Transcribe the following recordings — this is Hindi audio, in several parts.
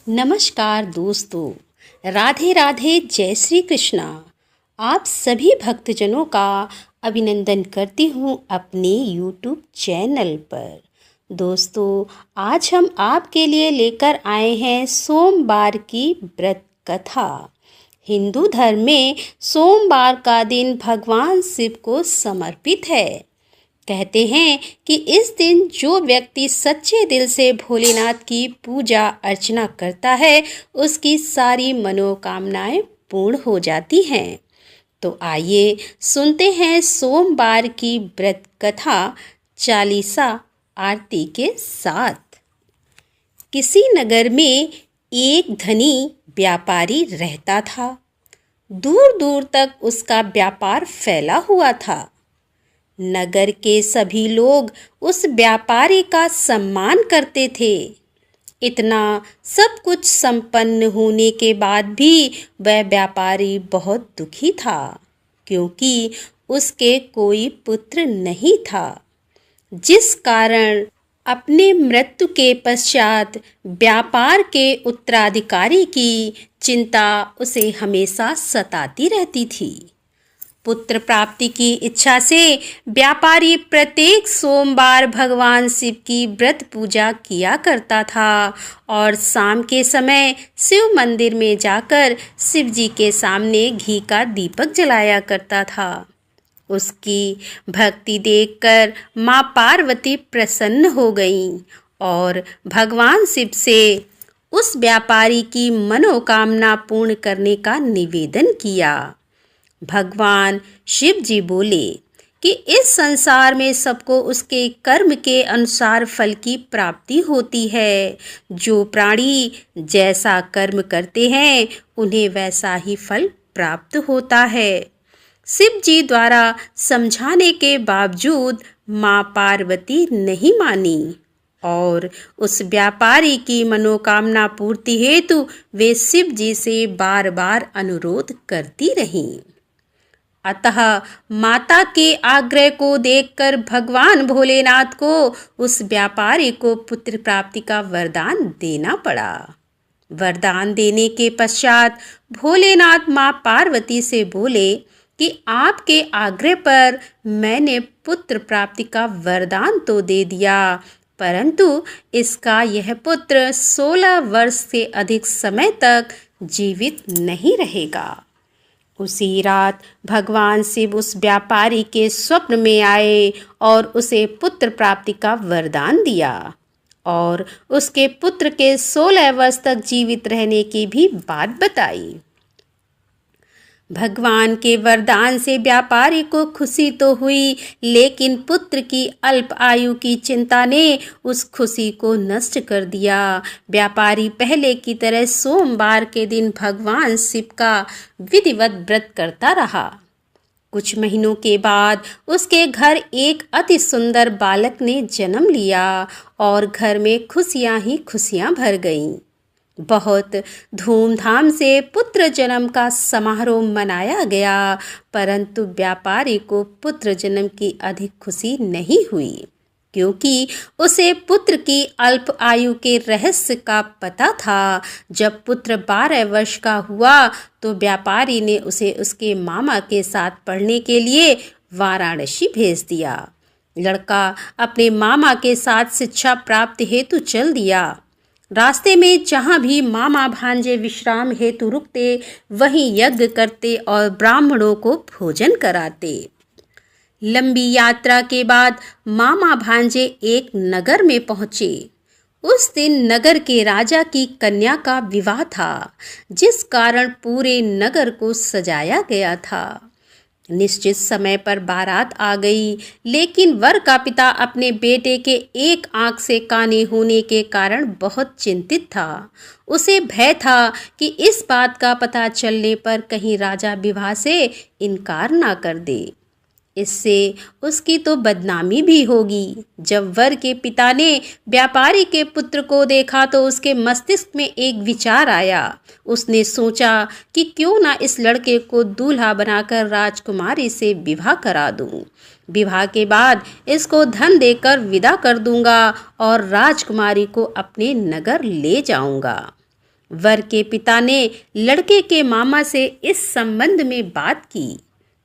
नमस्कार दोस्तों, राधे राधे, जय श्री कृष्णा। आप सभी भक्तजनों का अभिनंदन करती हूँ अपने YouTube चैनल पर। दोस्तों, आज हम आपके लिए लेकर आए हैं सोमवार की व्रत कथा। हिंदू धर्म में सोमवार का दिन भगवान शिव को समर्पित है। कहते हैं कि इस दिन जो व्यक्ति सच्चे दिल से भोलेनाथ की पूजा अर्चना करता है, उसकी सारी मनोकामनाएं पूर्ण हो जाती हैं। तो आइए सुनते हैं सोमवार की व्रत कथा चालीसा आरती के साथ। किसी नगर में एक धनी व्यापारी रहता था। दूर दूर तक उसका व्यापार फैला हुआ था। नगर के सभी लोग उस व्यापारी का सम्मान करते थे। इतना सब कुछ संपन्न होने के बाद भी वह व्यापारी बहुत दुखी था, क्योंकि उसके कोई पुत्र नहीं था, जिस कारण अपने मृत्यु के पश्चात व्यापार के उत्तराधिकारी की चिंता उसे हमेशा सताती रहती थी। पुत्र प्राप्ति की इच्छा से व्यापारी प्रत्येक सोमवार भगवान शिव की व्रत पूजा किया करता था और शाम के समय शिव मंदिर में जाकर शिव जी के सामने घी का दीपक जलाया करता था। उसकी भक्ति देखकर माँ पार्वती प्रसन्न हो गईं और भगवान शिव से उस व्यापारी की मनोकामना पूर्ण करने का निवेदन किया। भगवान शिव जी बोले कि इस संसार में सबको उसके कर्म के अनुसार फल की प्राप्ति होती है। जो प्राणी जैसा कर्म करते हैं, उन्हें वैसा ही फल प्राप्त होता है। शिव जी द्वारा समझाने के बावजूद माँ पार्वती नहीं मानी और उस व्यापारी की मनोकामना पूर्ति हेतु वे शिव जी से बार बार अनुरोध करती रहीं। अतः माता के आग्रह को देखकर भगवान भोलेनाथ को उस व्यापारी को पुत्र प्राप्ति का वरदान देना पड़ा। वरदान देने के पश्चात भोलेनाथ माँ पार्वती से बोले कि आपके आग्रह पर मैंने पुत्र प्राप्ति का वरदान तो दे दिया, परंतु इसका यह पुत्र 16 वर्ष से अधिक समय तक जीवित नहीं रहेगा। उसी रात भगवान शिव उस व्यापारी के स्वप्न में आए और उसे पुत्र प्राप्ति का वरदान दिया और उसके पुत्र के 16 वर्ष तक जीवित रहने की भी बात बताई। भगवान के वरदान से व्यापारी को खुशी तो हुई, लेकिन पुत्र की अल्प आयु की चिंता ने उस खुशी को नष्ट कर दिया। व्यापारी पहले की तरह सोमवार के दिन भगवान शिव का विधिवत व्रत करता रहा। कुछ महीनों के बाद उसके घर एक अति सुंदर बालक ने जन्म लिया और घर में खुशियां ही खुशियां भर गईं। बहुत धूमधाम से पुत्र जन्म का समारोह मनाया गया, परंतु व्यापारी को पुत्र जन्म की अधिक खुशी नहीं हुई, क्योंकि उसे पुत्र की अल्प आयु के रहस्य का पता था। जब पुत्र 12 वर्ष का हुआ तो व्यापारी ने उसे उसके मामा के साथ पढ़ने के लिए वाराणसी भेज दिया। लड़का अपने मामा के साथ शिक्षा प्राप्ति हेतु चल दिया। रास्ते में जहाँ भी मामा भांजे विश्राम हेतु रुकते, वहीं यज्ञ करते और ब्राह्मणों को भोजन कराते। लंबी यात्रा के बाद मामा भांजे एक नगर में पहुँचे। उस दिन नगर के राजा की कन्या का विवाह था, जिस कारण पूरे नगर को सजाया गया था। निश्चित समय पर बारात आ गई, लेकिन वर का पिता अपने बेटे के एक आंख से काने होने के कारण बहुत चिंतित था। उसे भय था कि इस बात का पता चलने पर कहीं राजा विवाह से इनकार ना कर दे। इससे उसकी तो बदनामी भी होगी। जब वर के पिता ने व्यापारी के पुत्र को देखा तो उसके मस्तिष्क में एक विचार आया। उसने सोचा कि क्यों ना इस लड़के को दूल्हा बनाकर राजकुमारी से विवाह करा दूं। विवाह के बाद इसको धन देकर विदा कर दूंगा और राजकुमारी को अपने नगर ले जाऊंगा। वर के पिता ने लड़के के मामा से इस संबंध में बात की।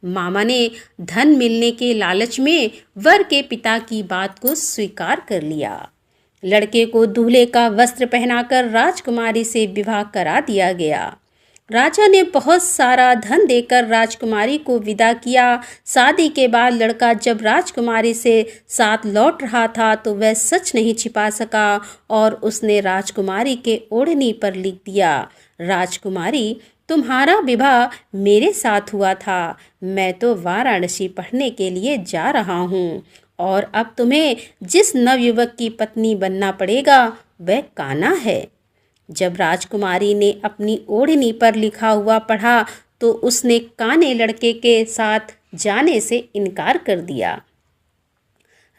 मामा ने धन मिलने के लालच में वर के पिता की बात को स्वीकार कर लिया। लड़के को दूल्हे का वस्त्र पहनाकर राजकुमारी से विवाह करा दिया गया। राजा ने बहुत सारा धन देकर राजकुमारी को विदा किया। शादी के बाद लड़का जब राजकुमारी से साथ लौट रहा था तो वह सच नहीं छिपा सका और उसने राजकुमारी के ओढ़नी पर लिख दिया, राजकुमारी, तुम्हारा विवाह मेरे साथ हुआ था। मैं तो वाराणसी पढ़ने के लिए जा रहा हूँ और अब तुम्हें जिस नवयुवक की पत्नी बनना पड़ेगा वह कान्हा है। जब राजकुमारी ने अपनी ओढ़नी पर लिखा हुआ पढ़ा तो उसने काने लड़के के साथ जाने से इनकार कर दिया।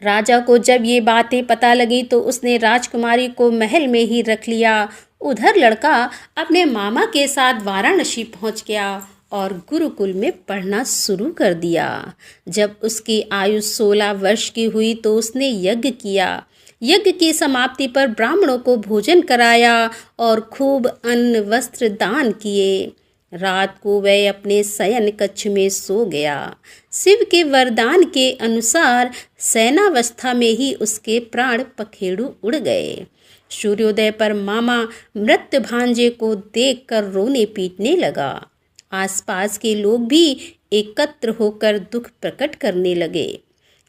राजा को जब ये बातें पता लगी तो उसने राजकुमारी को महल में ही रख लिया। उधर लड़का अपने मामा के साथ वाराणसी पहुंच गया और गुरुकुल में पढ़ना शुरू कर दिया। जब उसकी आयु 16 वर्ष की हुई तो उसने यज्ञ किया। यज्ञ की समाप्ति पर ब्राह्मणों को भोजन कराया और खूब अन्न वस्त्र दान किए। रात को वह अपने शयन कक्ष में सो गया। शिव के वरदान के अनुसार शयनावस्था में ही उसके प्राण पखेरु उड़ गए। सूर्योदय पर मामा मृत भांजे को देखकर रोने पीटने लगा। आसपास के लोग भी एकत्र होकर दुख प्रकट करने लगे।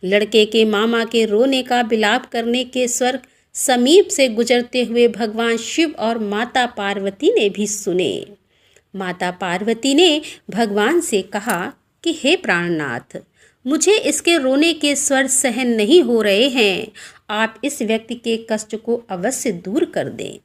लड़के के मामा के रोने का विलाप करने के स्वर समीप से गुजरते हुए भगवान शिव और माता पार्वती ने भी सुने। माता पार्वती ने भगवान से कहा कि हे प्राणनाथ, मुझे इसके रोने के स्वर सहन नहीं हो रहे हैं। आप इस व्यक्ति के कष्ट को अवश्य दूर कर दें।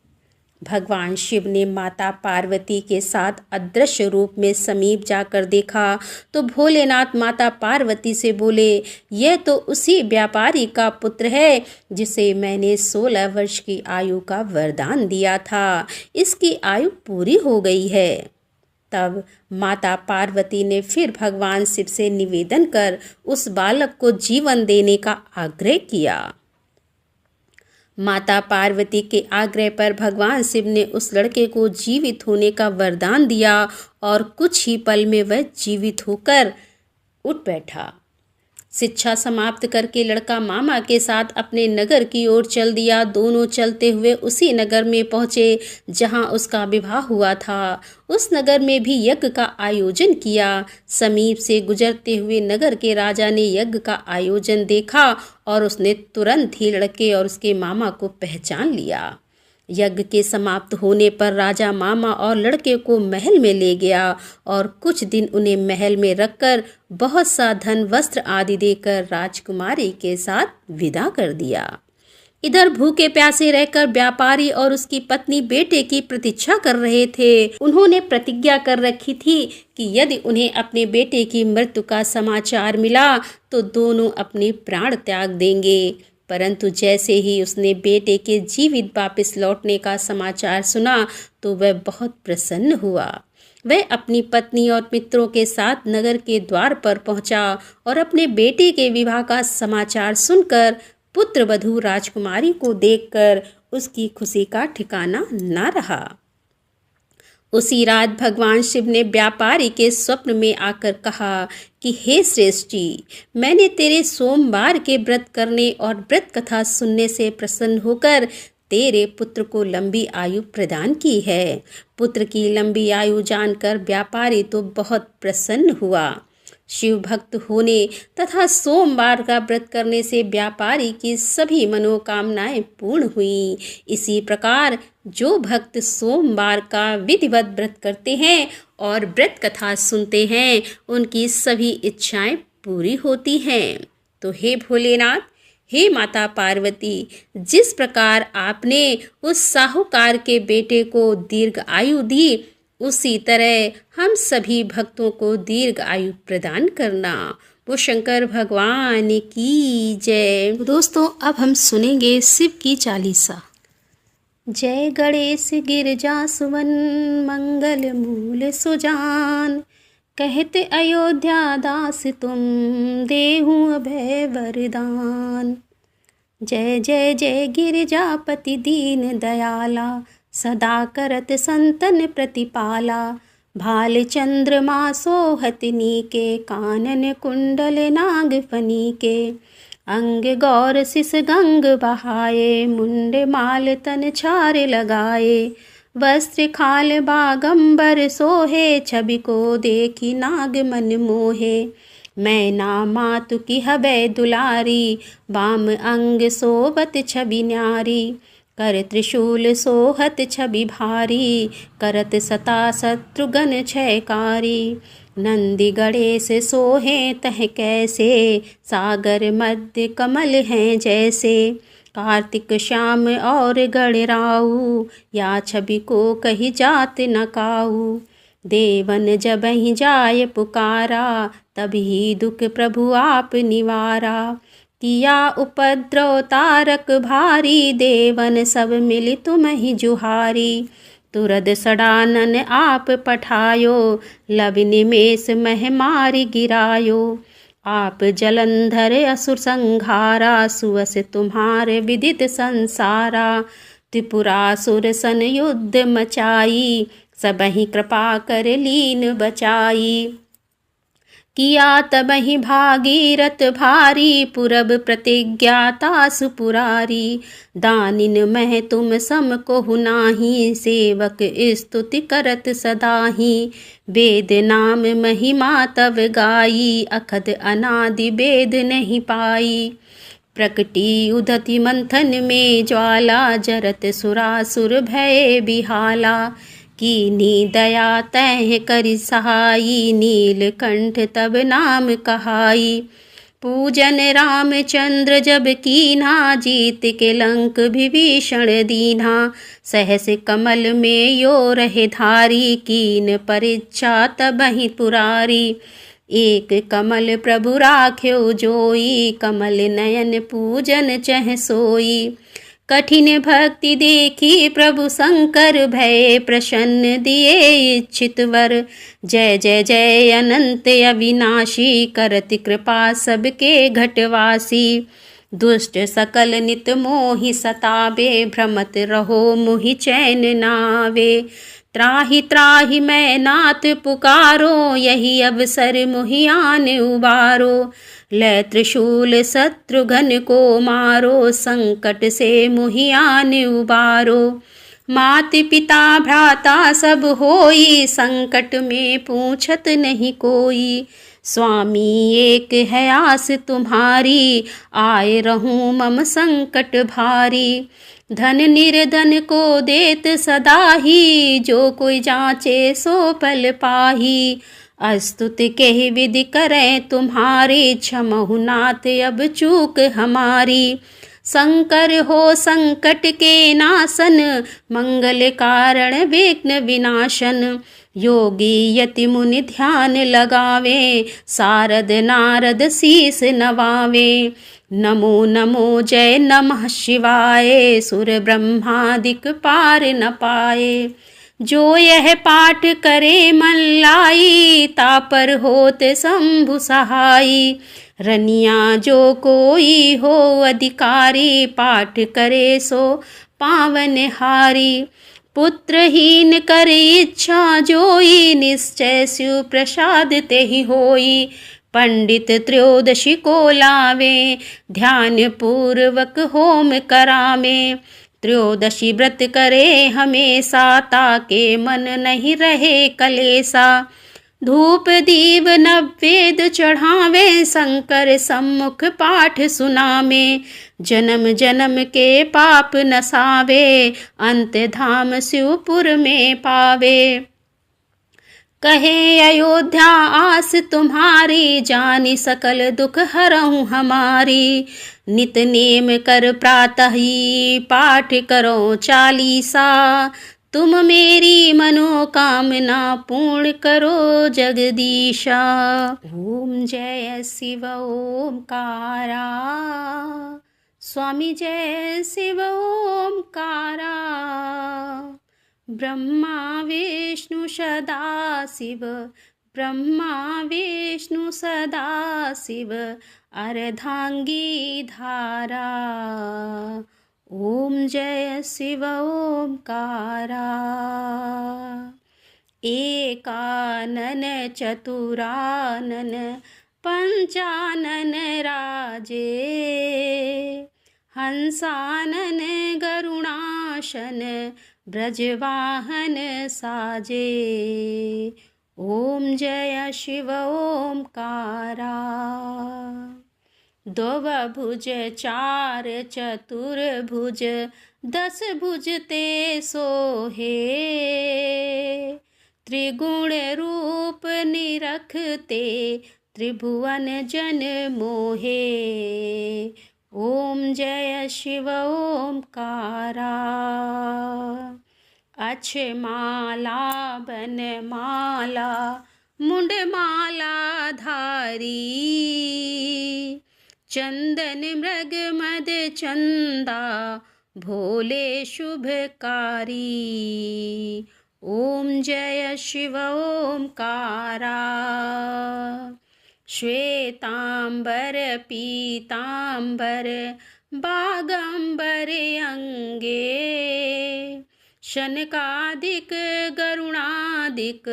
भगवान शिव ने माता पार्वती के साथ अदृश्य रूप में समीप जाकर देखा तो भोलेनाथ माता पार्वती से बोले, यह तो उसी व्यापारी का पुत्र है जिसे मैंने 16 वर्ष की आयु का वरदान दिया था। इसकी आयु पूरी हो गई है। तब माता पार्वती ने फिर भगवान शिव से निवेदन कर उस बालक को जीवन देने का आग्रह किया। माता पार्वती के आग्रह पर भगवान शिव ने उस लड़के को जीवित होने का वरदान दिया और कुछ ही पल में वह जीवित होकर उठ बैठा। शिक्षा समाप्त करके लड़का मामा के साथ अपने नगर की ओर चल दिया। दोनों चलते हुए उसी नगर में पहुँचे जहाँ उसका विवाह हुआ था। उस नगर में भी यज्ञ का आयोजन किया। समीप से गुजरते हुए नगर के राजा ने यज्ञ का आयोजन देखा और उसने तुरंत ही लड़के और उसके मामा को पहचान लिया। यज्ञ के समाप्त होने पर राजा मामा और लड़के को महल में ले गया और कुछ दिन उन्हें महल में रखकर बहुत सा धन वस्त्र आदि देकर राजकुमारी के साथ विदा कर दिया। इधर भूखे प्यासे रहकर व्यापारी और उसकी पत्नी बेटे की प्रतीक्षा कर रहे थे। उन्होंने प्रतिज्ञा कर रखी थी कि यदि उन्हें अपने बेटे की मृत्यु का समाचार मिला तो दोनों अपने प्राण त्याग देंगे। परंतु जैसे ही उसने बेटे के जीवित वापस लौटने का समाचार सुना तो वह बहुत प्रसन्न हुआ। वह अपनी पत्नी और मित्रों के साथ नगर के द्वार पर पहुंचा और अपने बेटे के विवाह का समाचार सुनकर पुत्र वधू राजकुमारी को देखकर उसकी खुशी का ठिकाना न रहा। उसी रात भगवान शिव ने व्यापारी के स्वप्न में आकर कहा कि हे श्रेष्ठ जी, मैंने तेरे सोमवार के व्रत करने और व्रत कथा सुनने से प्रसन्न होकर तेरे पुत्र को लंबी आयु प्रदान की है। पुत्र की लंबी आयु जानकर व्यापारी तो बहुत प्रसन्न हुआ। शिव भक्त होने तथा सोमवार का व्रत करने से व्यापारी की सभी मनोकामनाएं पूर्ण हुई। इसी प्रकार जो भक्त सोमवार का विधिवत व्रत करते हैं और व्रत कथा सुनते हैं उनकी सभी इच्छाएं पूरी होती हैं। तो हे भोलेनाथ, हे माता पार्वती, जिस प्रकार आपने उस साहूकार के बेटे को दीर्घ आयु दी उसी तरह हम सभी भक्तों को दीर्घ आयु प्रदान करना। वो शंकर भगवान की जय। दोस्तों, अब हम सुनेंगे शिव की चालीसा। जय गणेश गिरजा सुवन मंगल मूल सुजान, कहते अयोध्या दास तुम देहु अभय वरदान। जय जय जय गिरजापति दीन दयाला, सदा करत संतन प्रतिपाला। भाल चंद्रमा सोहत नीके, कानन कुंडल नाग फनीके। अंग गौर सिस गंग बहाए, मुंड माल तन छार लगाए। वस्त्र खाल बागंबर सोहे, छवि को देखी नाग मन मोहे। मैना मातु की हबै दुलारी, वाम अंग सोबत छवि न्यारी। कर त्रिशूल सोहत छवि भारी, करत सता शत्रुघ्न क्षयकारी। नंदी गणेश सोहे तह कैसे, सागर मध्य कमल हैं जैसे। कार्तिक श्याम और गणराऊ, या छवि को कही जात न काऊ। देवन जबहि जाय पुकारा, तभी दुख प्रभु आप निवारा। किया उपद्रव तारक भारी, देवन सब मिली तुम्हि जुहारी। तुरद सडानन आप पठायो, लब निमेष मह मारि गिरायो। आप जलंधर असुर संहारा, सुअस तुम्हारे विदित संसारा। त्रिपुरासुर सन युद्ध मचाई, सबहि कृपा कर लीन बचाई। किया तबहि भागीरथ भारी, पुरब प्रतिज्ञा तासु पुरारी। दानिन मह तुम सम कोहु नाही, सेवक स्तुति करत सदाही। वेद नाम महिमा तब गाई, अखद अनादि वेद नहीं पाई। प्रकटी उदति मंथन में ज्वाला, जरत सुरासुर भय बिहाला। कीनी दया तैह करि सहाई, नीलकंठ तब नाम कहाई। पूजन रामचंद्र जब कीन्हा, जीत के लंक विभीषण दीन्हा। सहस कमल में यो रहे धारी, कीन परीक्षा तबहि पुरारी। एक कमल प्रभु राख्यो जोई, कमल नयन पूजन चह सोई। कठिन भक्ति देखी प्रभु शंकर, भय प्रसन्न दिए इच्छित वर। जय जय जय अनंत अविनाशी, करति कृपा सबके घटवासी। दुष्ट सकल नित मोहि सतावे, भ्रमत रहो मुहि चैन नावे। त्राहि त्राहि मैं नाथ पुकारो, यही अवसर मुहि आन उबारो। लै त्रिशूल शत्रुघ्न को मारो, संकट से मुहि आन उबारो। मात पिता भ्राता सब होई, संकट में पूछत नहीं कोई। स्वामी एक है आस तुम्हारी, आए रहूं मम संकट भारी। धन निर्धन को देत सदा ही, जो कोई जांचे सो फल पाही। अस्तुति के विधि करें तुम्हारी, क्षमहु नाथ अब चूक हमारी। शंकर हो संकट के नाशन, मंगल कारण विघ्न विनाशन। योगी यति मुनि ध्यान लगावे, सारद नारद शीस नवावे। नमो नमो जय नमः शिवाय, सुर ब्रह्मादिक पार न पाए। जो यह पाठ करे मन लाई, तापर होत शंभु सहाई। रनिया जो कोई हो अधिकारी, पाठ करे सो पावन हारी। पुत्रहीन कर इच्छा जोई, निश्चय शिव प्रसाद तेहि होई। पंडित त्रयोदशी को लावे, ध्यान पूर्वक होम करावे। त्रयोदशी व्रत करे हमेशा, ताके मन नहीं रहे कलेसा। धूप दीप नवेद चढ़ावे, शंकर सम्मुख पाठ सुनावे। जन्म जन्म के पाप नसावे, अंत धाम शिवपुर में पावे। कहे अयोध्या आस तुम्हारी, जानी सकल दुख हरऊं हमारी। नित नेम कर प्रातः ही, पाठ करो चालीसा। तुम मेरी मनोकामना पूर्ण करो जगदीशा। ओम जय शिव ओमकारा, स्वामी जय शिव ओमकारा। ब्रह्मा विष्णु सदा शिव, ब्रह्मा विष्णु सदा शिव, अर्धांगी धारा। ओम जय शिव ओंकारा। एकानन चतुरानन पंचानन राजे, हंसानन गरुणाशन ब्रजवाहन साजे। ओम जय शिव ओंकारा। दो भुज चार चतुर्भुज, 10 भुज ते सोहे। त्रिगुण रूप निरखते, त्रिभुवन जन मोहे। ओम जय शिव ओंकारा। अक्षमाला बनमाला मुंडमाला धारी, चंदन मृग मद चंदा भोले शुभकारी। ओम जय शिव ओंकारा। श्वेतांबर पीतांबर बागंबर अंगे, शनकादिक गरुणादिक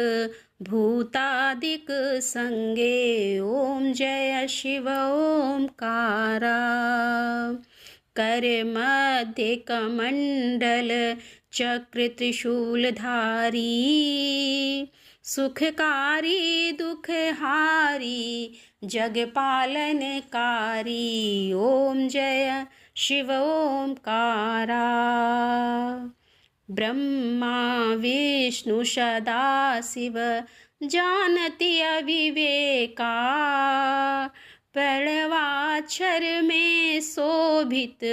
भूतादिक संगे। ओम जय शिव ओंकारा। कर मध्य कमंडल चक्र त्रिशूलधारी, सुखकारी दुखहारी जगपालनकारी। ओम जय शिव ओंकारा। ब्रह्मा विष्णु सदा शिव जानति अविवेका, प्रणवाक्षर में शोभित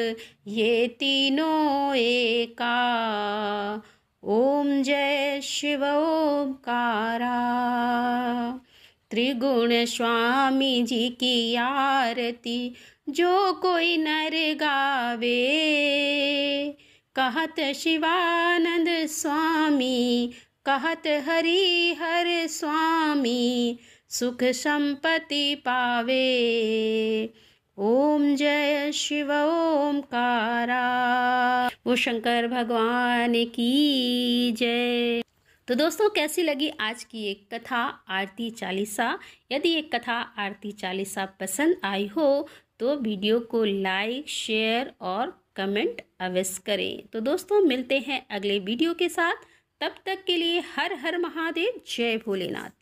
ये तीनों एका। ओम जय शिव ओंकारा। त्रिगुण स्वामी जी की आरती जो कोई नर गावे, कहत शिवानंद स्वामी कहत हरिहर स्वामी, सुख संपत्ति पावे। ओम जय शिव ओंकारा। वो शंकर भगवान की जय। तो दोस्तों, कैसी लगी आज की एक कथा आरती चालीसा? यदि एक कथा आरती चालीसा पसंद आई हो तो वीडियो को लाइक शेयर और कमेंट अवश्य करें। तो दोस्तों, मिलते हैं अगले वीडियो के साथ। तब तक के लिए हर हर महादेव, जय भोलेनाथ की।